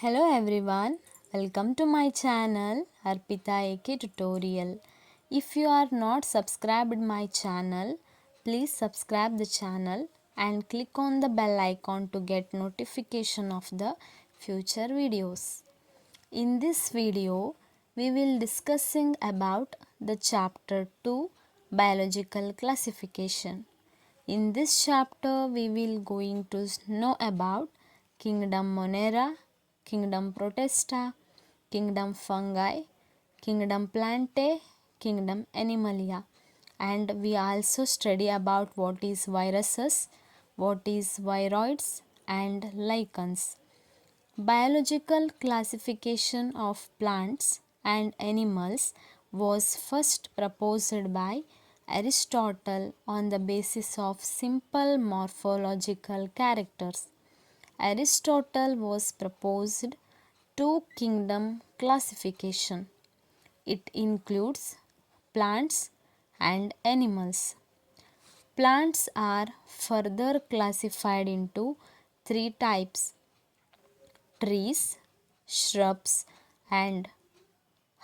Hello everyone, welcome to my channel Arpita AK tutorial. If you are not subscribed my channel, please subscribe the channel and click on the bell icon to get notification of the future videos. In this video, we will discussing about the chapter 2 biological classification. In this chapter, we will going to know about kingdom Monera, kingdom Protista, kingdom Fungi, kingdom Plantae, kingdom Animalia, and we also study about what is viruses, what is viroids and lichens. Biological classification of plants and animals was first proposed by Aristotle on the basis of simple morphological characters. Aristotle was proposed two kingdom classification. It includes plants and animals. Plants are further classified into three types: trees, shrubs, and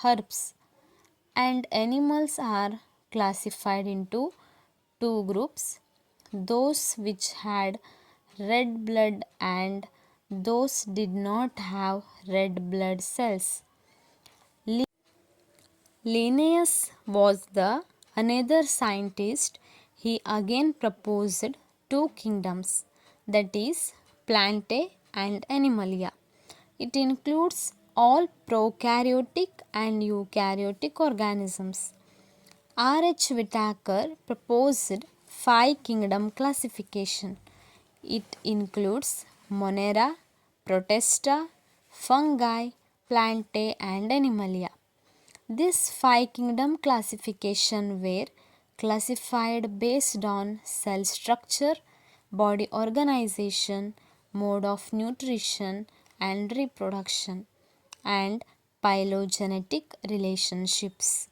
herbs, and animals are classified into two groups: those which had red blood and those did not have red blood cells. Linnaeus was the another scientist. He again proposed two kingdoms, that is, Plantae and Animalia. It includes all prokaryotic and eukaryotic organisms. R.H. Whitaker proposed five kingdom classification. It includes Monera, Protista, Fungi, Plantae and Animalia. This five kingdom classification were classified based on cell structure, body organization, mode of nutrition and reproduction, and phylogenetic relationships.